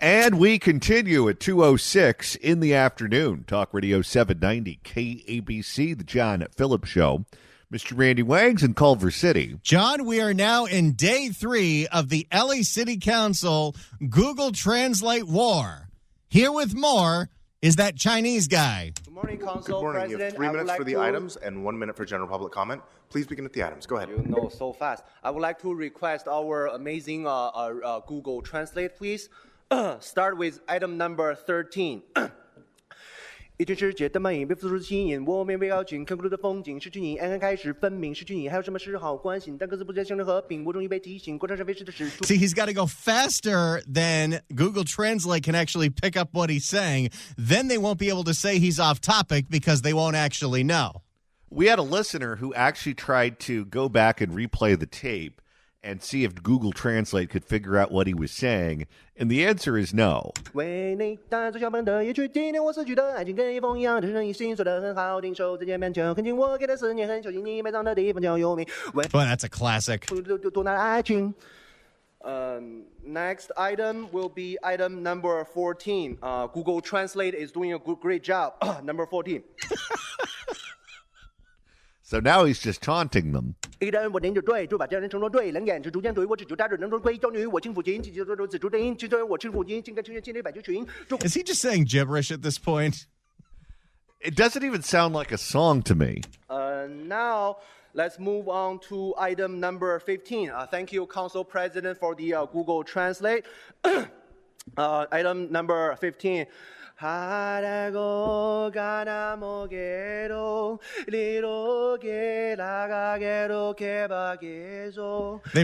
And we continue at 2:06 in the afternoon. Talk Radio 790 KABC, the John Phillips Show. Mr. Randy Wangs in Culver City. John, we are now in day 3 of the LA City Council Google Translate war. Here with more is that Chinese guy. Good morning, Council Good morning. President. You have 3 minutes for the items and 1 minute for general public comment. Please begin with the items. Go ahead. You know so fast. I would like to request our amazing Google Translate, please. Start with item number 13. 一群世界的蔓延被付出的吸引，我们被邀请看孤独的风景，失去你，暗暗开始分明失去你，还有什么是好关心？但各自不再相任和平，我终于被提醒，过上是非时的使徒。 See, he's got to go faster than Google Translate can actually pick up what he's saying. Then they won't be able to say he's off topic because they won't actually know. We had a listener who actually tried to go back and replay the tape and see if Google Translate could figure out what he was saying, and the answer is no. 为你打最小本的，也去纪念我死去的爱情，跟一封一样的声音，心说的很好听，手指间蛮久，恳请我给的思念，很小心你埋葬的地方叫有名。 Boy, that's a classic. 多拿爱情。Next item will be item number 14. Google Translate is doing a great job. Number 14. So now he's just taunting them. 一人我念就对，就把家人承诺对，冷眼是逐渐对我只求大人能中归，教女我亲父亲，记住如此注定，记住我亲父亲，竟该出现千里百就群。 Is he just saying gibberish at this point? It doesn't even sound like a song to me. Now, let's move on to item number 15. Thank you, Council President, for the Google Translate. Item number 15. They've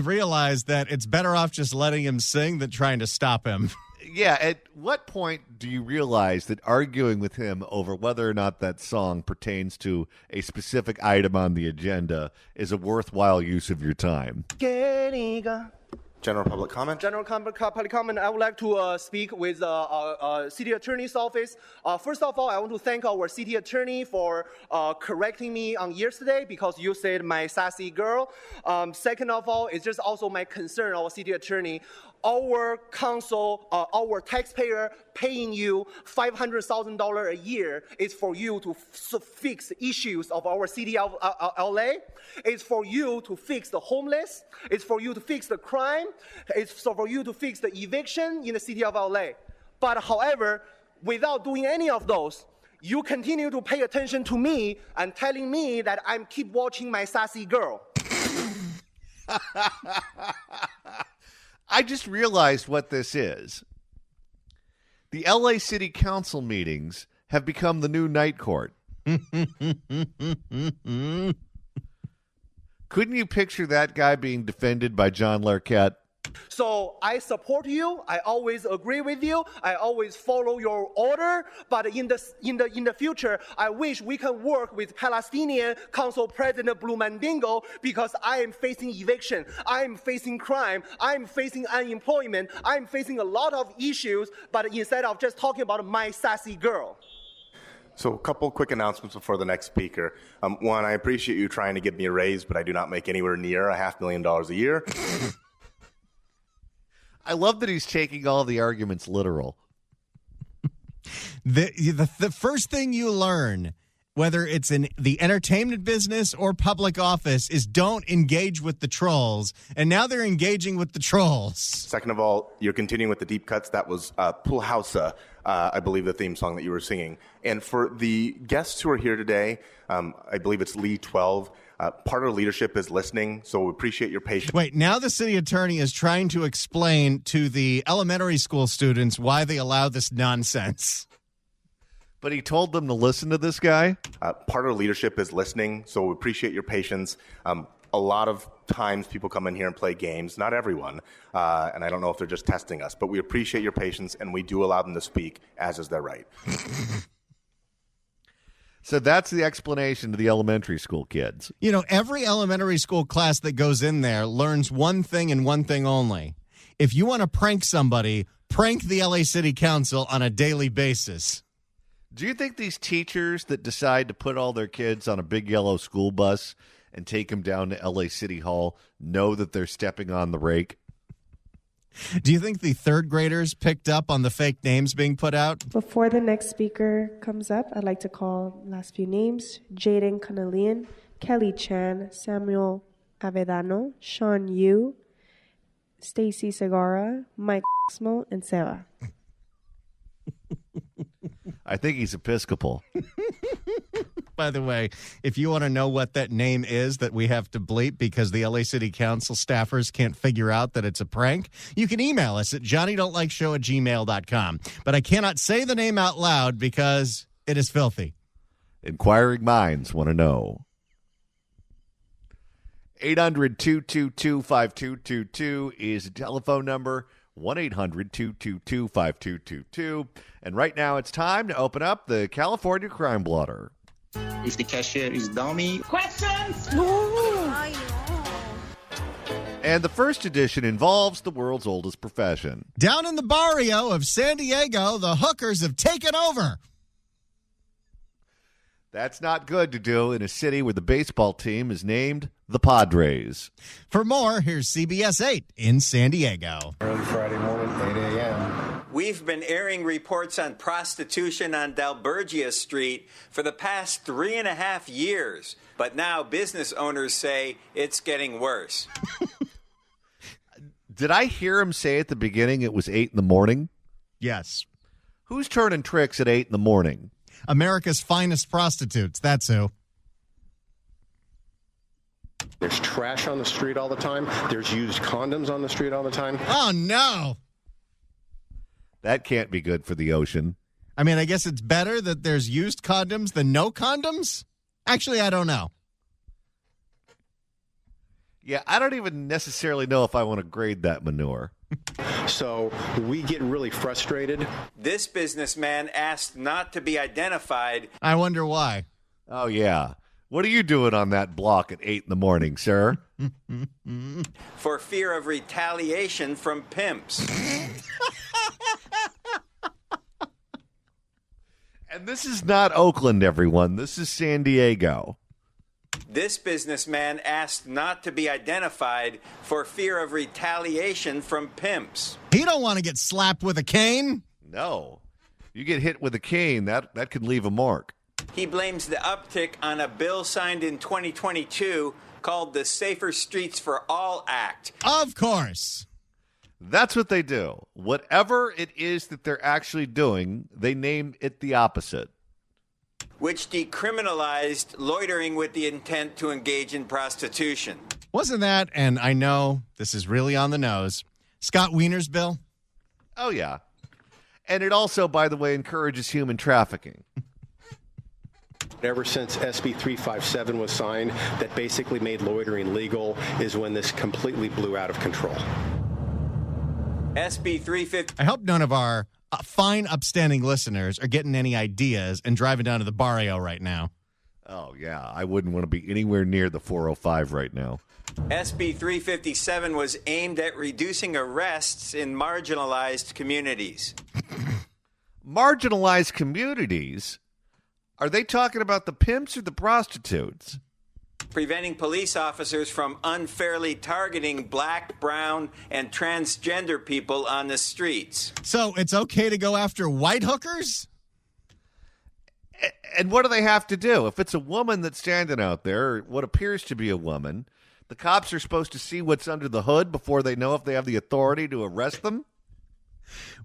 realized that it's better off just letting him sing than trying to stop him. Yeah, at what point do you realize that arguing with him over whether or not that song pertains to a specific item on the agenda is a worthwhile use of your time? General public comment. General public comment. I would like to speak with City Attorney's Office. First of all, I want to thank our City Attorney for correcting me on yesterday because you said my sassy girl. Second of all, it's just also my concern, our City Attorney. Our council, our taxpayer paying you $500,000 a year is for you to fix issues of our city of LA. It's for you to fix the homeless. It's for you to fix the crime. It's for you to fix the eviction in the city of LA. But however, without doing any of those, you continue to pay attention to me and telling me that I'm keep watching my sassy girl. I just realized what this is. The LA City Council meetings have become the new night court. Couldn't you picture that guy being defended by John Larroquette? So I support you. I always agree with you. I always follow your order. But in the future, I wish we can work with Palestinian Council President Blue Mandingo because I am facing eviction. I am facing crime. I am facing unemployment. I am facing a lot of issues. But instead of just talking about my sassy girl. So a couple quick announcements before the next speaker. One, I appreciate you trying to give me a raise, but I do not make anywhere near $500,000 a year. I love that he's taking all the arguments literal. The first thing you learn, whether it's in the entertainment business or public office, is don't engage with the trolls. And now they're engaging with the trolls. Second of all, you're continuing with the deep cuts. That was Pool Hausa, I believe the theme song that you were singing. And for the guests who are here today, I believe it's Lee 12. Part of leadership is listening, so we appreciate your patience. Wait, now the city attorney is trying to explain to the elementary school students why they allow this nonsense. But he told them to listen to this guy? Part of leadership is listening, so we appreciate your patience. A lot of times people come in here and play games, not everyone, and I don't know if they're just testing us, but we appreciate your patience, and we do allow them to speak, as is their right. So that's the explanation to the elementary school kids. You know, every elementary school class that goes in there learns one thing and one thing only. If you want to prank somebody, prank the LA City Council on a daily basis. Do you think these teachers that decide to put all their kids on a big yellow school bus and take them down to LA City Hall know that they're stepping on the rake? Do you think the third graders picked up on the fake names being put out? Before the next speaker comes up, I'd like to call last few names: Jaden Canalian, Kelly Chan, Samuel Avedano, Sean Yu, Stacy Segura, Mike Smo, and Sarah. I think he's Episcopal. By the way, if you want to know what that name is that we have to bleep because the LA City Council staffers can't figure out that it's a prank, you can email us at johnnydontlikeshow@gmail.com. But I cannot say the name out loud because it is filthy. Inquiring minds want to know. 800-222-5222 is the telephone number. 1-800-222-5222. And right now it's time to open up the California Crime Blotter. If the cashier is dummy. Questions? And the first edition involves the world's oldest profession. Down in the Barrio of San Diego, the hookers have taken over. That's not good to do in a city where the baseball team is named the Padres. For more, here's CBS 8 in San Diego. Early Friday morning, 8 a.m. We've been airing reports on prostitution on Dalbergia Street for the past 3.5 years. But now business owners say it's getting worse. Did I hear him say at the beginning it was 8 in the morning? Yes. Who's turning tricks at 8 in the morning? America's finest prostitutes, that's who. There's trash on the street all the time. There's used condoms on the street all the time. Oh, no. That can't be good for the ocean. I mean, I guess it's better that there's used condoms than no condoms? Actually, I don't know. Yeah, I don't even necessarily know if I want to grade that manure. So we get really frustrated. This businessman asked not to be identified. I wonder why. Oh, yeah. What are you doing on that block at 8 in the morning, sir? For fear of retaliation from pimps. And this is not Oakland, everyone. This is San Diego. This businessman asked not to be identified for fear of retaliation from pimps. He don't want to get slapped with a cane. No. You get hit with a cane, that could leave a mark. He blames the uptick on a bill signed in 2022 called the Safer Streets for All Act. Of course. That's what they do. Whatever it is that they're actually doing, they name it the opposite. Which decriminalized loitering with the intent to engage in prostitution. Wasn't that, and I know this is really on the nose, Scott Wiener's bill? Oh, yeah. And it also, by the way, encourages human trafficking. Ever since SB 357 was signed, that basically made loitering legal, is when this completely blew out of control. SB 350. I hope none of our fine, upstanding listeners are getting any ideas and driving down to the Barrio right now. Oh, yeah. I wouldn't want to be anywhere near the 405 right now. SB 357 was aimed at reducing arrests in marginalized communities. Marginalized communities? Are they talking about the pimps or the prostitutes? Preventing police officers from unfairly targeting black, brown, and transgender people on the streets. So it's okay to go after white hookers? And what do they have to do? If it's a woman that's standing out there, or what appears to be a woman, the cops are supposed to see what's under the hood before they know if they have the authority to arrest them?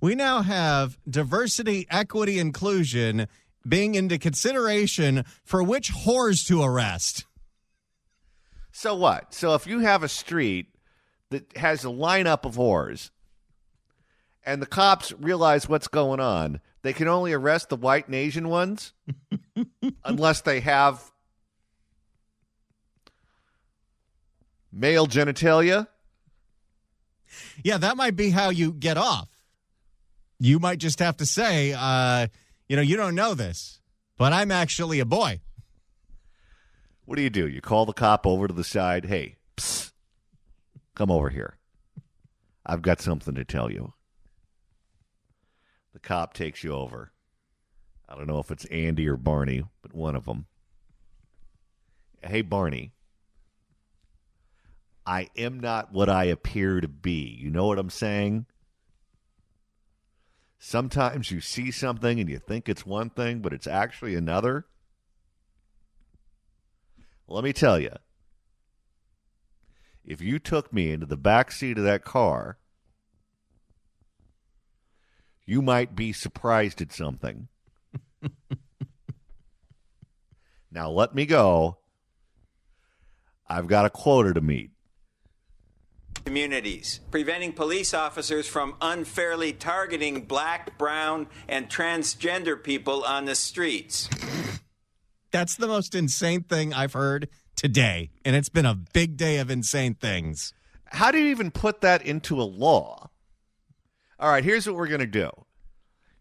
We now have diversity, equity, inclusion being into consideration for which whores to arrest. So what? So if you have a street that has a lineup of whores and the cops realize what's going on, they can only arrest the white and Asian ones unless they have male genitalia? Yeah, that might be how you get off. You might just have to say, you don't know this, but I'm actually a boy. What do? You call the cop over to the side. Hey, psst, come over here. I've got something to tell you. The cop takes you over. I don't know if it's Andy or Barney, but one of them. Hey, Barney, I am not what I appear to be. You know what I'm saying? Sometimes you see something and you think it's one thing, but it's actually another. Let me tell you, if you took me into the back seat of that car, you might be surprised at something. Now let me go. I've got a quota to meet. Communities, preventing police officers from unfairly targeting black, brown, and transgender people on the streets. That's the most insane thing I've heard today, and it's been a big day of insane things. How do you even put that into a law? All right, here's what we're going to do.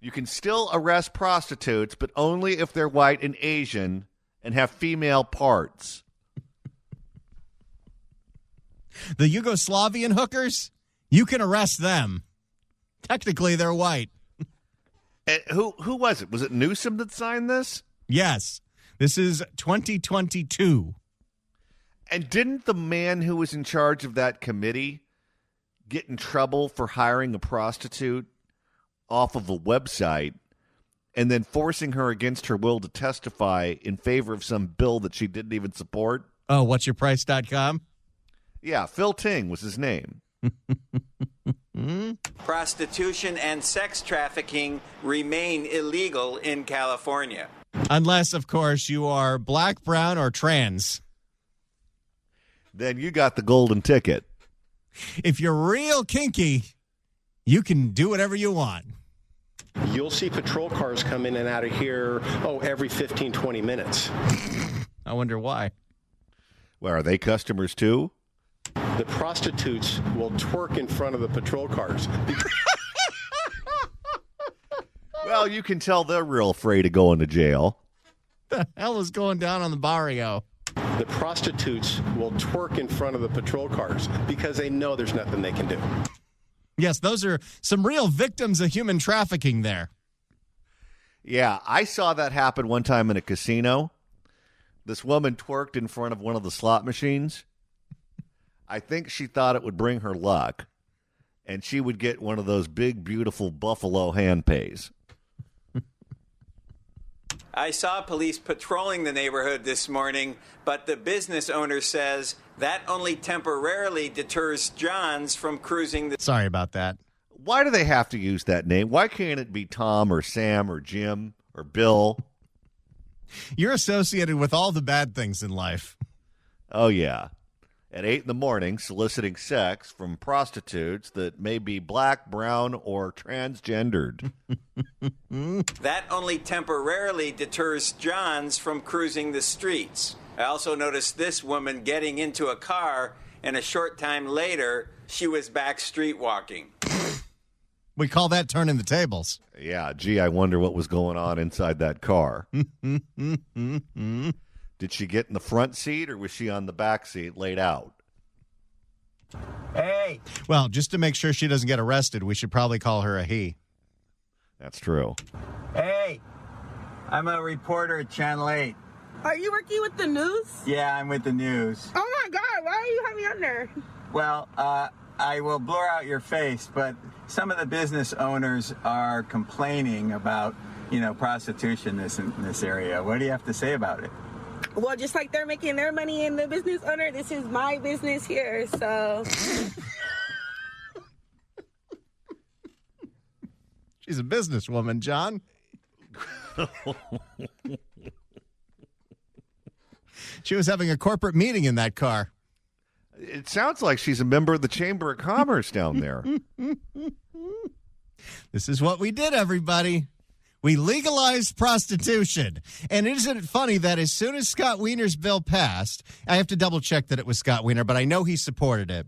You can still arrest prostitutes, but only if they're white and Asian and have female parts. The Yugoslavian hookers, you can arrest them. Technically, they're white. Who was it? Was it Newsom that signed this? Yes. This is 2022. And didn't the man who was in charge of that committee get in trouble for hiring a prostitute off of a website and then forcing her against her will to testify in favor of some bill that she didn't even support? Oh, what'syourprice.com? Yeah, Phil Ting was his name. Prostitution and sex trafficking remain illegal in California. Unless, of course, you are black, brown, or trans. Then you got the golden ticket. If you're real kinky, you can do whatever you want. You'll see patrol cars come in and out of here, every 15, 20 minutes. I wonder why. Well, are they customers too? The prostitutes will twerk in front of the patrol cars. Well, you can tell they're real afraid of going to jail. The hell is going down on the Barrio? The prostitutes will twerk in front of the patrol cars because they know there's nothing they can do. Yes, those are some real victims of human trafficking there. Yeah, I saw that happen one time in a casino. This woman twerked in front of one of the slot machines. I think she thought it would bring her luck, and she would get one of those big, beautiful buffalo hand pays. I saw police patrolling the neighborhood this morning, but the business owner says that only temporarily deters Johns from cruising the... Sorry about that. Why do they have to use that name? Why can't it be Tom or Sam or Jim or Bill? You're associated with all the bad things in life. Oh, yeah. At 8 in the morning, soliciting sex from prostitutes that may be black, brown, or transgendered. That only temporarily deters Johns from cruising the streets. I also noticed this woman getting into a car, and a short time later, she was back street walking. We call that turning the tables. Yeah, gee, I wonder what was going on inside that car. Did she get in the front seat, or was she on the back seat laid out? Hey! Well, just to make sure she doesn't get arrested, we should probably call her a he. That's true. Hey! I'm a reporter at Channel 8. Are you working with the news? Yeah, I'm with the news. Oh my God, why are you having me on there? Well, I will blur out your face, but some of the business owners are complaining about, prostitution in this area. What do you have to say about it? Well, just like they're making their money in the business owner, this is my business here, so. She's a businesswoman, John. She was having a corporate meeting in that car. It sounds like she's a member of the Chamber of Commerce down there. This is what we did, everybody. We legalized prostitution. And isn't it funny that as soon as Scott Wiener's bill passed, I have to double check that it was Scott Wiener, but I know he supported it.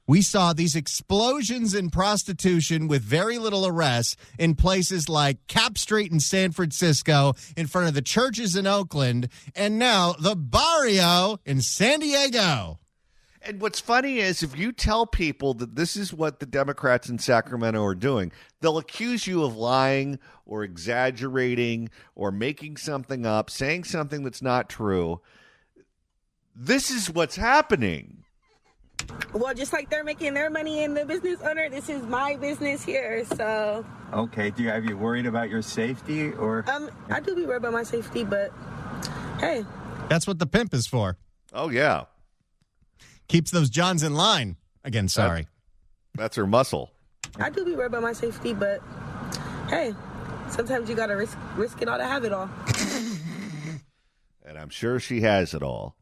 We saw these explosions in prostitution with very little arrests in places like Cap Street in San Francisco, in front of the churches in Oakland, and now the Barrio in San Diego. And what's funny is if you tell people that this is what the Democrats in Sacramento are doing, they'll accuse you of lying or exaggerating or making something up, saying something that's not true. This is what's happening. Well, just like they're making their money in the business owner, this is my business here, so. Okay, have you worried about your safety or? I do be worried about my safety, but hey. That's what the pimp is for. Oh, yeah. Keeps those Johns in line. Again, sorry. That's her muscle. I do be worried about my safety, but hey, sometimes you gotta risk it all to have it all. And I'm sure she has it all.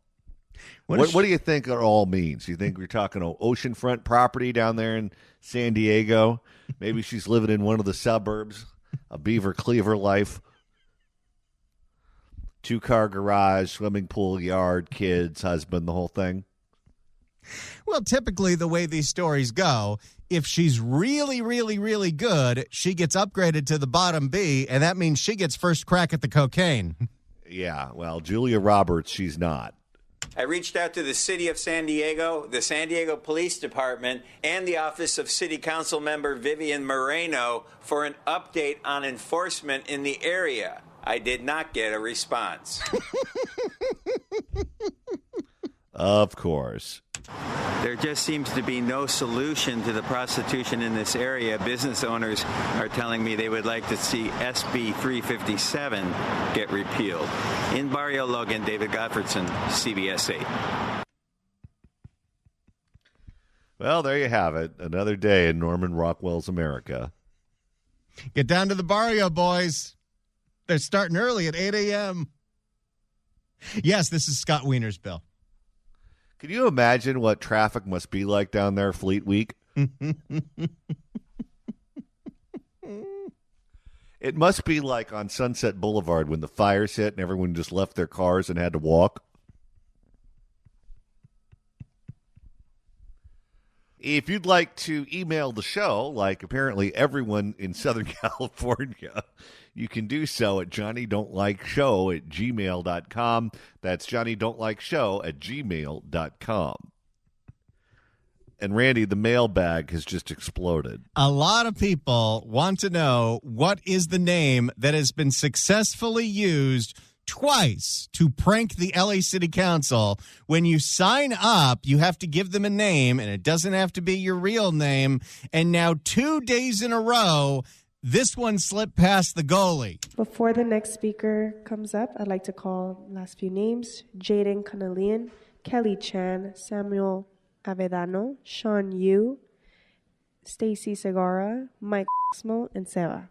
What do you think it all means? You think we're talking oceanfront property down there in San Diego? Maybe she's living in one of the suburbs, a Beaver Cleaver life. 2-car garage, swimming pool, yard, kids, husband, the whole thing. Well, typically the way these stories go, if she's really, really, really good, she gets upgraded to the bottom B, and that means she gets first crack at the cocaine. Yeah, well, Julia Roberts, she's not. I reached out to the city of San Diego, the San Diego Police Department, and the office of City Council member Vivian Moreno for an update on enforcement in the area. I did not get a response. Of course. There just seems to be no solution to the prostitution in this area. Business owners are telling me they would like to see SB 357 get repealed. In Barrio, Logan, David Gottfredson, CBS 8. Well, there you have it. Another day in Norman Rockwell's America. Get down to the Barrio, boys. They're starting early at 8 a.m. Yes, this is Scott Wiener's bill. Can you imagine what traffic must be like down there Fleet Week? It must be like on Sunset Boulevard when the fires hit and everyone just left their cars and had to walk. If you'd like to email the show, like apparently everyone in Southern California, you can do so at johnnydon'tlikeshow@gmail.com. That's johnnydon'tlikeshow@gmail.com. And Randy, the mailbag has just exploded. A lot of people want to know what is the name that has been successfully used twice to prank the LA City Council. When you sign up, you have to give them a name, and it doesn't have to be your real name. And now 2 days in a row, this one slipped past the goalie. Before the next speaker comes up, I'd like to call last few names: Jaden Canalian, Kelly Chan, Samuel Avedano, Sean Yu, Stacy Segura, Mike Smo, and Sarah.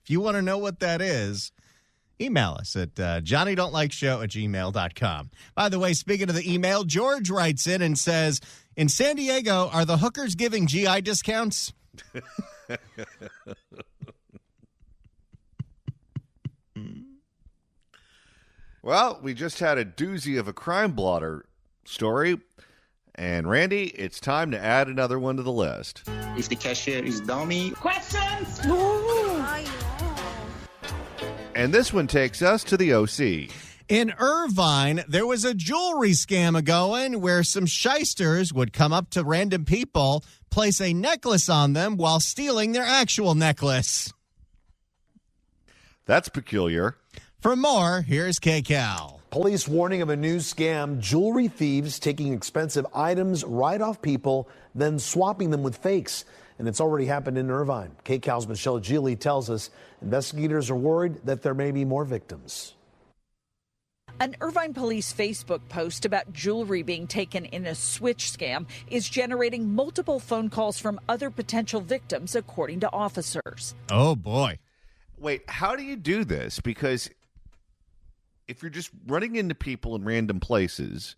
If you want to know what that is, email us at johnnydon'tlikeshow@gmail.com. By the way, speaking of the email, George writes in and says, in San Diego, are the hookers giving GI discounts? Well, we just had a doozy of a crime blotter story. And Randy, it's time to add another one to the list. If the cashier is dummy. Questions? And this one takes us to the OC. In Irvine, there was a jewelry scam a-going where some shysters would come up to random people, place a necklace on them while stealing their actual necklace. That's peculiar. For more, here's K-Cal. Police warning of a new scam: jewelry thieves taking expensive items right off people, then swapping them with fakes. And it's already happened in Irvine. K-Cal's Michelle Gili tells us investigators are worried that there may be more victims. An Irvine police Facebook post about jewelry being taken in a switch scam is generating multiple phone calls from other potential victims, according to officers. Oh, boy. Wait, how do you do this? Because if you're just running into people in random places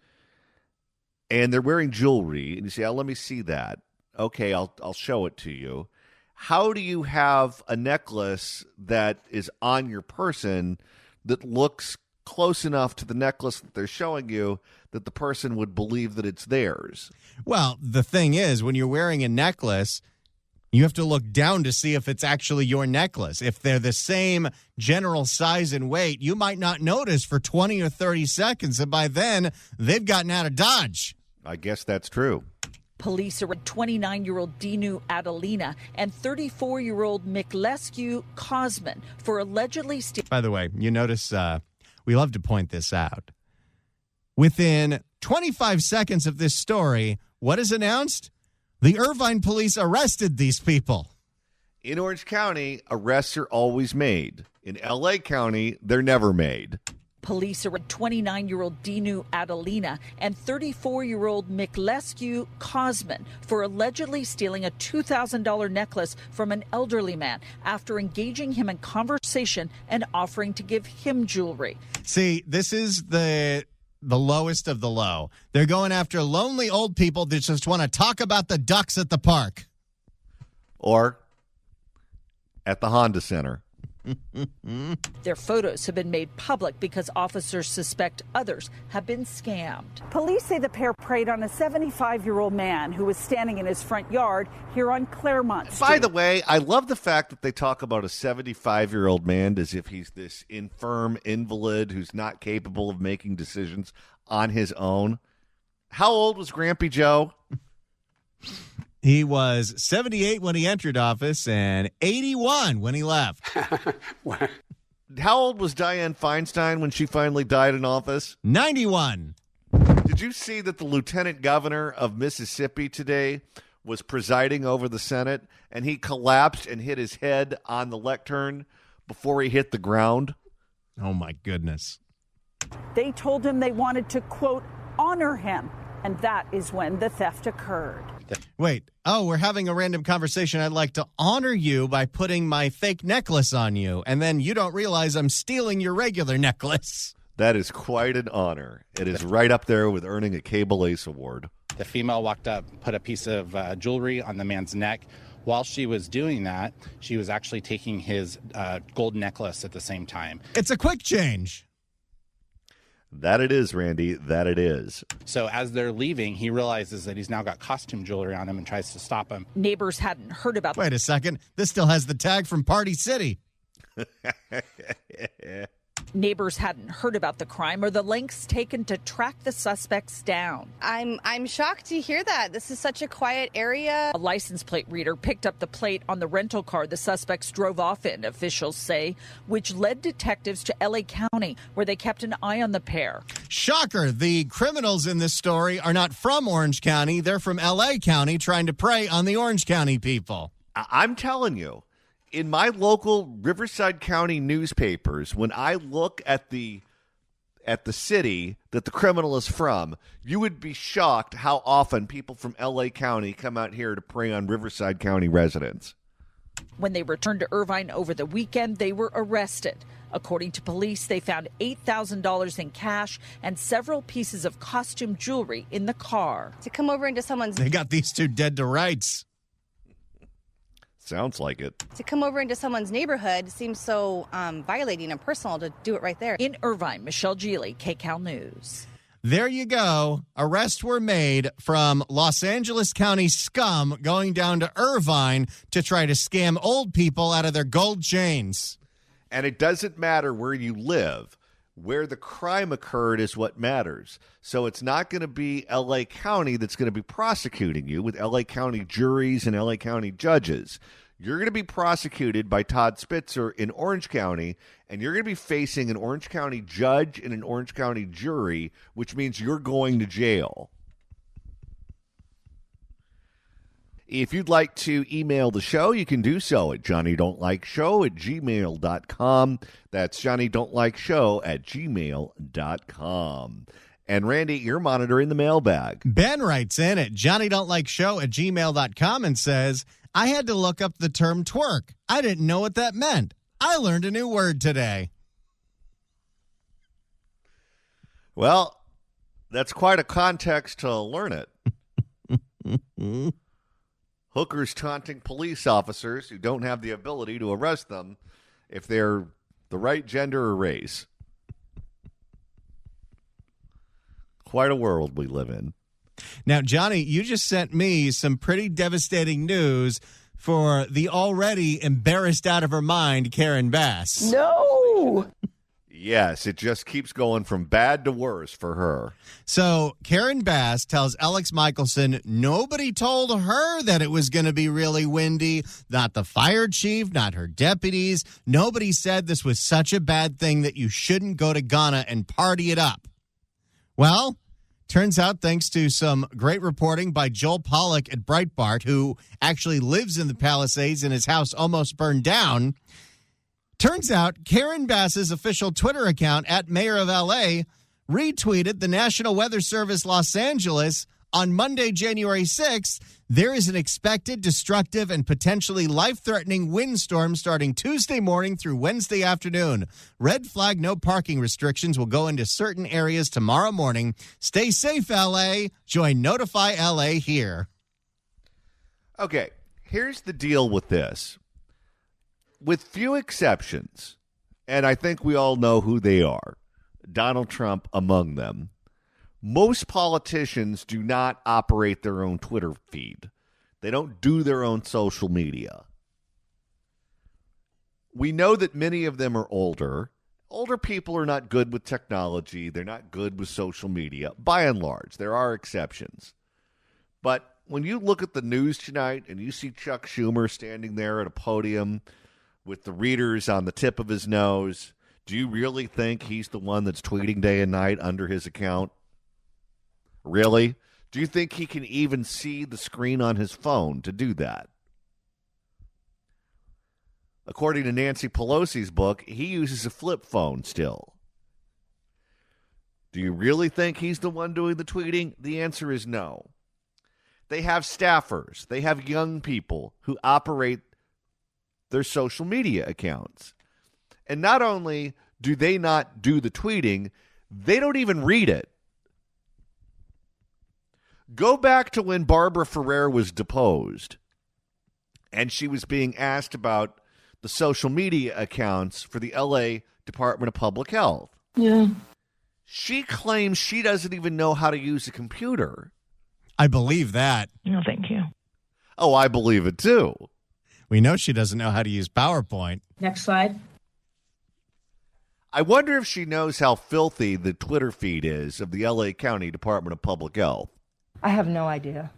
and they're wearing jewelry and you say, oh, let me see that. Okay, I'll show it to you. How do you have a necklace that is on your person that looks close enough to the necklace that they're showing you that the person would believe that it's theirs? Well, the thing is, when you're wearing a necklace, you have to look down to see if it's actually your necklace. If they're the same general size and weight, you might not notice for 20 or 30 seconds, and by then, they've gotten out of Dodge. I guess that's true. Police arrested 29-year-old Dinu Adelina and 34-year-old Miklescu Cosman for allegedly stealing. By the way, you notice we love to point this out. Within 25 seconds of this story, what is announced? The Irvine police arrested these people. In Orange County, arrests are always made. In L.A. County, they're never made. Police arrested 29-year-old Dinu Adelina and 34-year-old Miklescu Kosman for allegedly stealing a $2,000 necklace from an elderly man after engaging him in conversation and offering to give him jewelry. See, this is the lowest of the low. They're going after lonely old people that just want to talk about the ducks at the park. Or at the Honda Center. Their photos have been made public because officers suspect others have been scammed. Police say the pair preyed on a 75-year-old man who was standing in his front yard here on Claremont Street. By the way, I love the fact that they talk about a 75-year-old man as if he's this infirm invalid who's not capable of making decisions on his own. How old was Grampy Joe? He was 78 when he entered office and 81 when he left. How old was Dianne Feinstein when she finally died in office? 91. Did you see that the lieutenant governor of Mississippi today was presiding over the Senate and he collapsed and hit his head on the lectern before he hit the ground? Oh, my goodness. They told him they wanted to, quote, honor him. And that is when the theft occurred. Wait, we're having a random conversation. I'd like to honor you by putting my fake necklace on you. And then you don't realize I'm stealing your regular necklace. That is quite an honor. It is right up there with earning a Cable Ace Award. The female walked up, put a piece of jewelry on the man's neck. While she was doing that, she was actually taking his gold necklace at the same time. It's a quick change. That it is, Randy. That it is. So as they're leaving, he realizes that he's now got costume jewelry on him and tries to stop him. Neighbors hadn't heard about. Wait a second. This still has the tag from Party City. Neighbors hadn't heard about the crime or the lengths taken to track the suspects down. I'm shocked to hear that. This is such a quiet area. A license plate reader picked up the plate on the rental car the suspects drove off in, officials say, which led detectives to L.A. County, where they kept an eye on the pair. Shocker. The criminals in this story are not from Orange County. They're from L.A. County trying to prey on the Orange County people. I'm telling you. In my local Riverside County newspapers, when I look at the city that the criminal is from, you would be shocked how often people from L.A. County come out here to prey on Riverside County residents. When they returned to Irvine over the weekend, they were arrested. According to police, they found $8,000 in cash and several pieces of costume jewelry in the car. To come over into someone's... They got these two dead to rights. Sounds like it. To come over into someone's neighborhood seems so violating and personal to do it right there. In Irvine, Michelle Geely, KCAL News. There you go. Arrests were made from Los Angeles County scum going down to Irvine to try to scam old people out of their gold chains. And it doesn't matter where you live. Where the crime occurred is what matters. So it's not going to be L.A. County that's going to be prosecuting you with L.A. County juries and L.A. County judges. You're going to be prosecuted by Todd Spitzer in Orange County, and you're going to be facing an Orange County judge and an Orange County jury, which means you're going to jail. If you'd like to email the show, you can do so at johnnydon'tlikeshow@gmail.com. That's johnnydon'tlikeshow@gmail.com. And Randy, you're monitoring the mailbag. Ben writes in at johnnydon'tlikeshow@gmail.com and says, I had to look up the term twerk. I didn't know what that meant. I learned a new word today. Well, that's quite a context to learn it. Hookers taunting police officers who don't have the ability to arrest them if they're the right gender or race. Quite a world we live in. Now, Johnny, you just sent me some pretty devastating news for the already embarrassed out of her mind Karen Bass. No! Yes, it just keeps going from bad to worse for her. So Karen Bass tells Alex Michelson nobody told her that it was going to be really windy. Not the fire chief, not her deputies. Nobody said this was such a bad thing that you shouldn't go to Ghana and party it up. Well, Turns out, thanks to some great reporting by Joel Pollack at Breitbart, who actually lives in the Palisades and his house almost burned down, turns out Karen Bass's official Twitter account at Mayor of L.A. retweeted the National Weather Service Los Angeles on Monday, January 6th. There is an expected destructive and potentially life-threatening windstorm starting Tuesday morning through Wednesday afternoon. Red flag, no parking restrictions will go into certain areas tomorrow morning. Stay safe, L.A. Join Notify L.A. here. Okay, here's the deal with this. With few exceptions, and I think we all know who they are, Donald Trump among them, most politicians do not operate their own Twitter feed. They don't do their own social media. We know that many of them are older. Older people are not good with technology. They're not good with social media, by and large. There are exceptions. But when you look at the news tonight and you see Chuck Schumer standing there at a podium with the readers on the tip of his nose, do you really think he's the one that's tweeting day and night under his account? Really? Do you think he can even see the screen on his phone to do that? According to Nancy Pelosi's book, he uses a flip phone still. Do you really think he's the one doing the tweeting? The answer is no. They have staffers. They have young people who operate their social media accounts. And not only do they not do the tweeting, they don't even read it. Go back to when Barbara Ferrer was deposed and she was being asked about the social media accounts for the L.A. Department of Public Health. Yeah. She claims she doesn't even know how to use a computer. I believe that. No, thank you. Oh, I believe it too. We know she doesn't know how to use PowerPoint. Next slide. I wonder if she knows how filthy the Twitter feed is of the L.A. County Department of Public Health. I have no idea.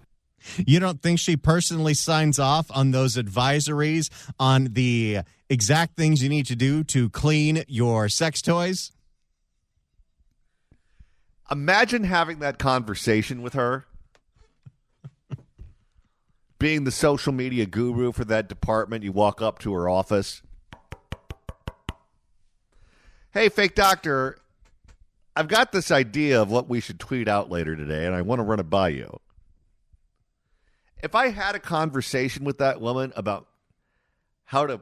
You don't think she personally signs off on those advisories on the exact things you need to do to clean your sex toys? Imagine having that conversation with her. Being the social media guru for that department, you walk up to her office. Hey, fake doctor, I've got this idea of what we should tweet out later today, and I want to run it by you. If I had a conversation with that woman about how to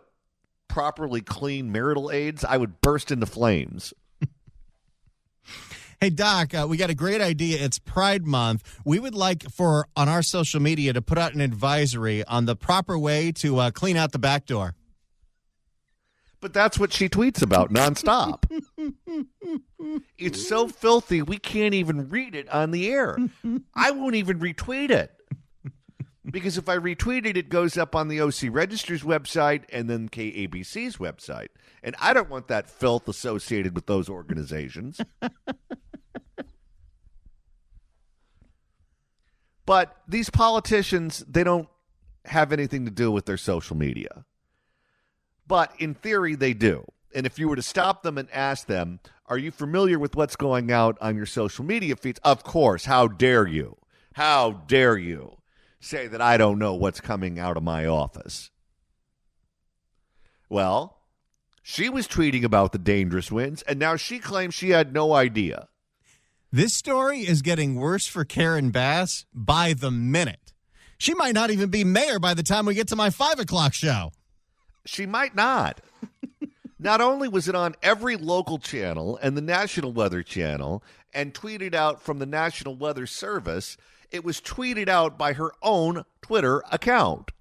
properly clean marital aids, I would burst into flames. Hey, Doc, we got a great idea. It's Pride Month. We would like for, on our social media, to put out an advisory on the proper way to clean out the back door. But that's what she tweets about nonstop. It's so filthy, we can't even read it on the air. I won't even retweet it. Because if I retweet it, it goes up on the OC Register's website and then KABC's website. And I don't want that filth associated with those organizations. But these politicians, they don't have anything to do with their social media. But in theory, they do. And if you were to stop them and ask them, are you familiar with what's going out on your social media feeds? Of course. How dare you? How dare you say that I don't know what's coming out of my office? Well, she was tweeting about the dangerous winds, and now she claims she had no idea. This story is getting worse for Karen Bass by the minute. She might not even be mayor by the time we get to my 5 o'clock show. She might not. Not only was it on every local channel and the National Weather Channel and tweeted out from the National Weather Service, it was tweeted out by her own Twitter account.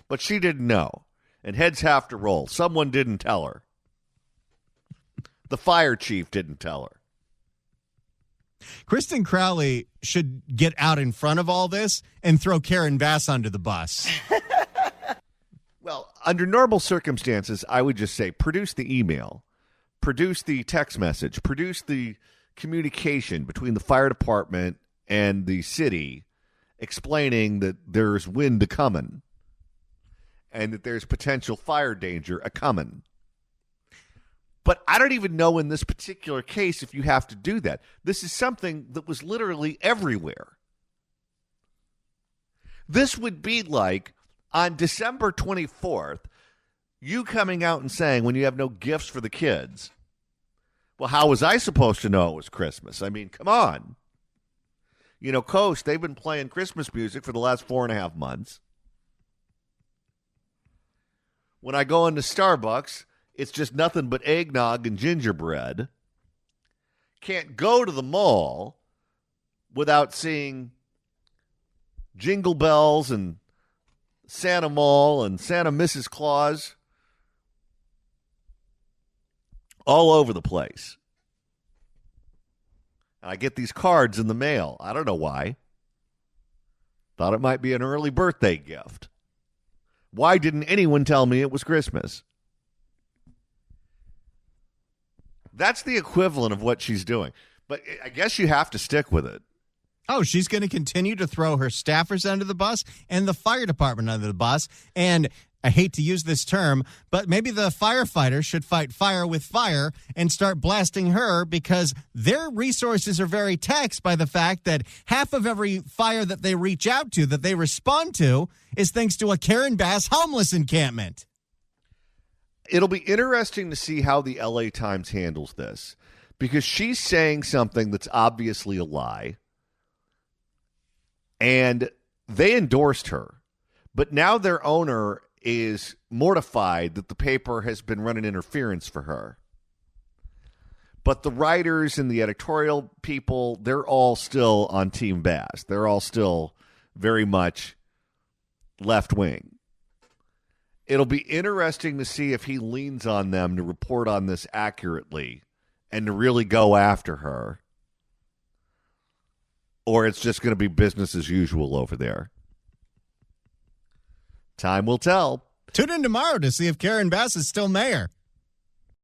But she didn't know. And heads have to roll. Someone didn't tell her. The fire chief didn't tell her. Kristen Crowley should get out in front of all this and throw Karen Bass under the bus. Well, under normal circumstances, I would just say produce the email, produce the text message, produce the communication between the fire department and the city explaining that there's wind a-coming and that there's potential fire danger a-coming. But I don't even know in this particular case if you have to do that. This is something that was literally everywhere. This would be like on December 24th, you coming out and saying when you have no gifts for the kids, well, how was I supposed to know it was Christmas? I mean, come on. You know, Coast, they've been playing Christmas music for the last 4.5 months. When I go into Starbucks, it's just nothing but eggnog and gingerbread. Can't go to the mall without seeing Jingle Bells and Santa Mall and Santa Mrs. Claus all over the place. I get these cards in the mail. I don't know why. Thought it might be an early birthday gift. Why didn't anyone tell me it was Christmas? That's the equivalent of what she's doing. But I guess you have to stick with it. Oh, she's going to continue to throw her staffers under the bus and the fire department under the bus. And I hate to use this term, but maybe the firefighters should fight fire with fire and start blasting her because their resources are very taxed by the fact that half of every fire that they reach out to, that they respond to, is thanks to a Karen Bass homeless encampment. It'll be interesting to see how the LA Times handles this because she's saying something that's obviously a lie. And they endorsed her. But now their owner is mortified that the paper has been running interference for her. But the writers and the editorial people, they're all still on Team Bass. They're all still very much left-wing. It'll be interesting to see if he leans on them to report on this accurately and to really go after her. Or it's just going to be business as usual over there. Time will tell. Tune in tomorrow to see if Karen Bass is still mayor.